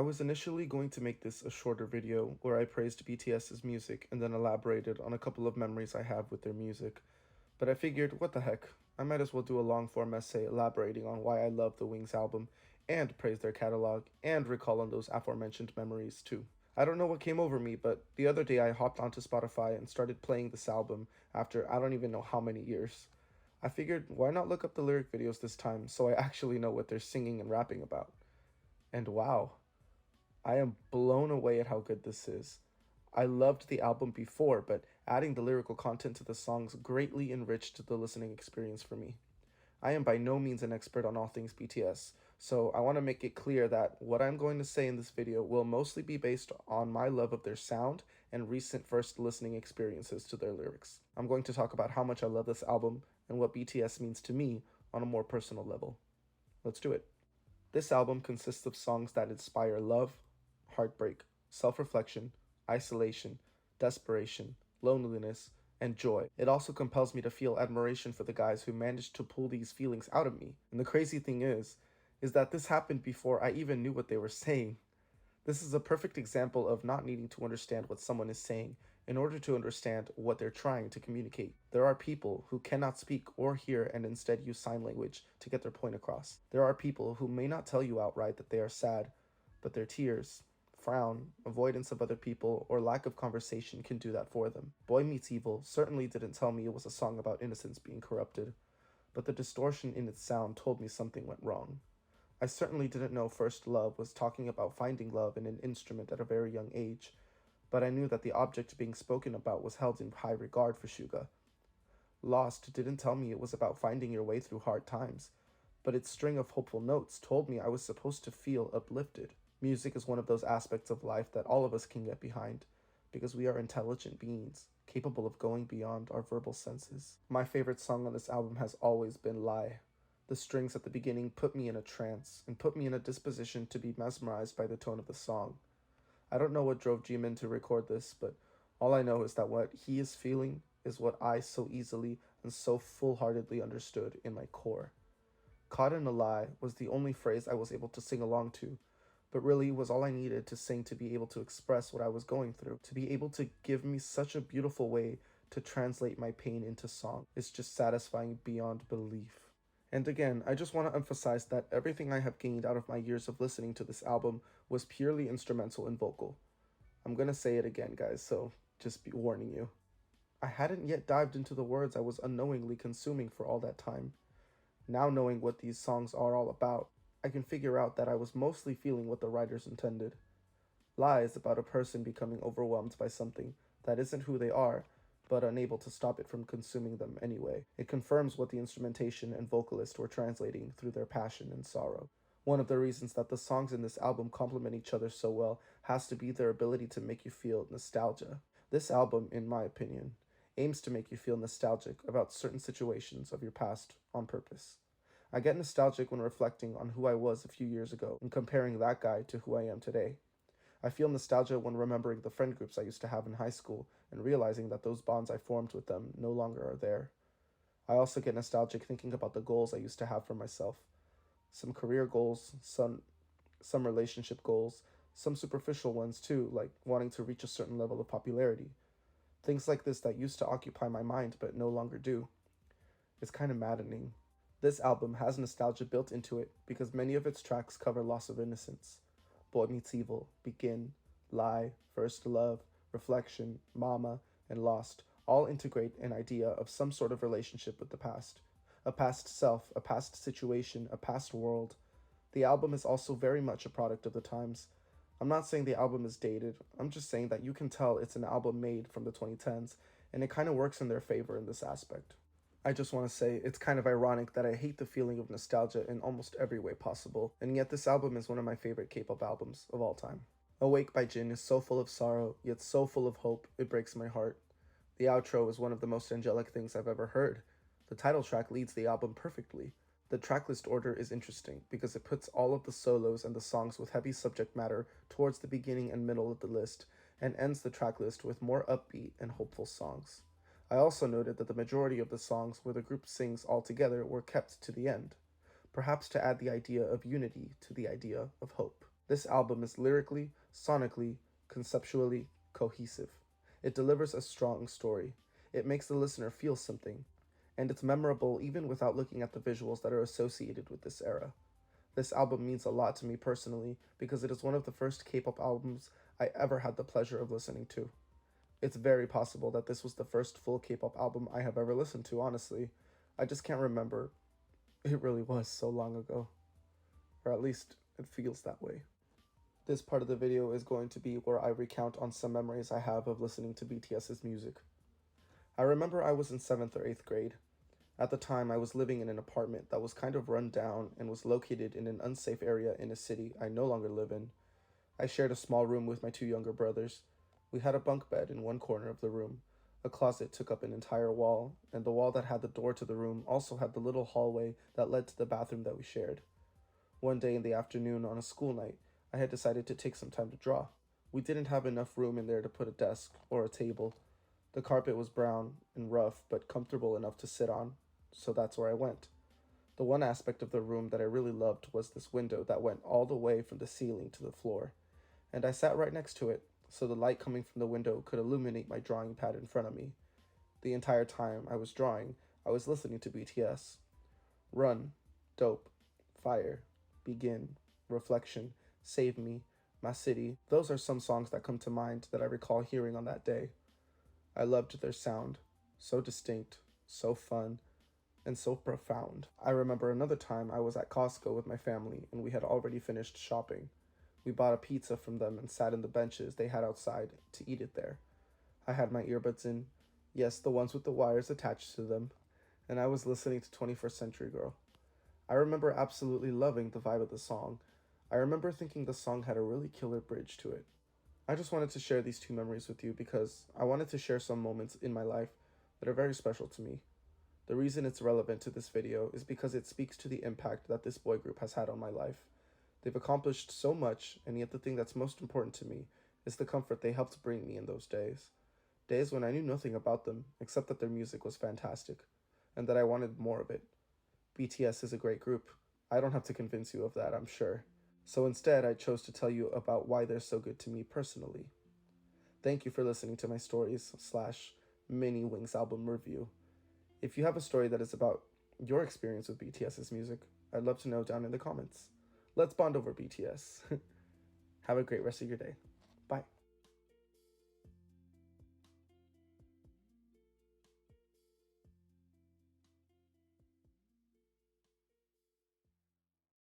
I was initially going to make this a shorter video where I praised BTS's music and then elaborated on a couple of memories I have with their music, but I figured, what the heck, I might as well do a long form essay elaborating on why I love the Wings album and praise their catalog and recall on those aforementioned memories too. I don't know what came over me, but the other day I hopped onto Spotify and started playing this album after I don't even know how many years. I figured, why not look up the lyric videos this time so I actually know what they're singing and rapping about? And wow, I am blown away at how good this is. I loved the album before, but adding the lyrical content to the songs greatly enriched the listening experience for me. I am by no means an expert on all things BTS, so I want to make it clear that what I'm going to say in this video will mostly be based on my love of their sound and recent first listening experiences to their lyrics. I'm going to talk about how much I love this album and what BTS means to me on a more personal level. Let's do it. This album consists of songs that inspire love, heartbreak, self-reflection, isolation, desperation, loneliness, and joy. It also compels me to feel admiration for the guys who managed to pull these feelings out of me. And the crazy thing is that this happened before I even knew what they were saying. This is a perfect example of not needing to understand what someone is saying in order to understand what they're trying to communicate. There are people who cannot speak or hear and instead use sign language to get their point across. There are people who may not tell you outright that they are sad, but their tears, frown, avoidance of other people, or lack of conversation can do that for them. Boy Meets Evil certainly didn't tell me it was a song about innocence being corrupted, but the distortion in its sound told me something went wrong. I certainly didn't know First Love was talking about finding love in an instrument at a very young age, but I knew that the object being spoken about was held in high regard for Suga. Lost didn't tell me it was about finding your way through hard times, but its string of hopeful notes told me I was supposed to feel uplifted. Music is one of those aspects of life that all of us can get behind, because we are intelligent beings, capable of going beyond our verbal senses. My favorite song on this album has always been Lie. The strings at the beginning put me in a trance, and put me in a disposition to be mesmerized by the tone of the song. I don't know what drove Jimin to record this, but all I know is that what he is feeling is what I so easily and so full-heartedly understood in my core. Caught in a Lie was the only phrase I was able to sing along to, but really was all I needed to sing to be able to express what I was going through, to be able to give me such a beautiful way to translate my pain into song. It's just satisfying beyond belief. And again, I just want to emphasize that everything I have gained out of my years of listening to this album was purely instrumental and vocal. I'm gonna say it again, guys, so just be warning you. I hadn't yet dived into the words I was unknowingly consuming for all that time. Now knowing what these songs are all about, I can figure out that I was mostly feeling what the writers intended. Lie is about a person becoming overwhelmed by something that isn't who they are, but unable to stop it from consuming them anyway. It confirms what the instrumentation and vocalist were translating through their passion and sorrow. One of the reasons that the songs in this album complement each other so well has to be their ability to make you feel nostalgia. This album, in my opinion, aims to make you feel nostalgic about certain situations of your past on purpose. I get nostalgic when reflecting on who I was a few years ago and comparing that guy to who I am today. I feel nostalgia when remembering the friend groups I used to have in high school and realizing that those bonds I formed with them no longer are there. I also get nostalgic thinking about the goals I used to have for myself. Some career goals, some relationship goals, some superficial ones too, like wanting to reach a certain level of popularity. Things like this that used to occupy my mind but no longer do. It's kind of maddening. This album has nostalgia built into it because many of its tracks cover loss of innocence. Boy Meets Evil, Begin, Lie, First Love, Reflection, Mama, and Lost all integrate an idea of some sort of relationship with the past. A past self, a past situation, a past world. The album is also very much a product of the times. I'm not saying the album is dated, I'm just saying that you can tell it's an album made from the 2010s, and it kind of works in their favor in this aspect. I just want to say, it's kind of ironic that I hate the feeling of nostalgia in almost every way possible, and yet this album is one of my favorite K-pop albums of all time. Awake by Jin is so full of sorrow, yet so full of hope, it breaks my heart. The outro is one of the most angelic things I've ever heard. The title track leads the album perfectly. The tracklist order is interesting, because it puts all of the solos and the songs with heavy subject matter towards the beginning and middle of the list, and ends the tracklist with more upbeat and hopeful songs. I also noted that the majority of the songs where the group sings all together were kept to the end, perhaps to add the idea of unity to the idea of hope. This album is lyrically, sonically, conceptually cohesive. It delivers a strong story. It makes the listener feel something. And it's memorable even without looking at the visuals that are associated with this era. This album means a lot to me personally because it is one of the first K-pop albums I ever had the pleasure of listening to. It's very possible that this was the first full K-pop album I have ever listened to, honestly. I just can't remember. It really was so long ago. Or at least, it feels that way. This part of the video is going to be where I recount on some memories I have of listening to BTS's music. I remember I was in 7th or 8th grade. At the time, I was living in an apartment that was kind of run down and was located in an unsafe area in a city I no longer live in. I shared a small room with my two younger brothers. We had a bunk bed in one corner of the room. A closet took up an entire wall, and the wall that had the door to the room also had the little hallway that led to the bathroom that we shared. One day in the afternoon on a school night, I had decided to take some time to draw. We didn't have enough room in there to put a desk or a table. The carpet was brown and rough, but comfortable enough to sit on, so that's where I went. The one aspect of the room that I really loved was this window that went all the way from the ceiling to the floor, and I sat right next to it, so the light coming from the window could illuminate my drawing pad in front of me. The entire time I was drawing, I was listening to BTS. Run, Dope, Fire, Begin, Reflection, Save Me, My City. Those are some songs that come to mind that I recall hearing on that day. I loved their sound, so distinct, so fun, and so profound. I remember another time I was at Costco with my family and we had already finished shopping. We bought a pizza from them and sat in the benches they had outside to eat it there. I had my earbuds in, yes, the ones with the wires attached to them, and I was listening to 21st Century Girl. I remember absolutely loving the vibe of the song. I remember thinking the song had a really killer bridge to it. I just wanted to share these two memories with you because I wanted to share some moments in my life that are very special to me. The reason it's relevant to this video is because it speaks to the impact that this boy group has had on my life. They've accomplished so much, and yet the thing that's most important to me is the comfort they helped bring me in those days. Days when I knew nothing about them, except that their music was fantastic, and that I wanted more of it. BTS is a great group. I don't have to convince you of that, I'm sure. So instead, I chose to tell you about why they're so good to me personally. Thank you for listening to my stories / mini Wings album review. If you have a story that is about your experience with BTS's music, I'd love to know down in the comments. Let's bond over BTS. Have a great rest of your day. Bye.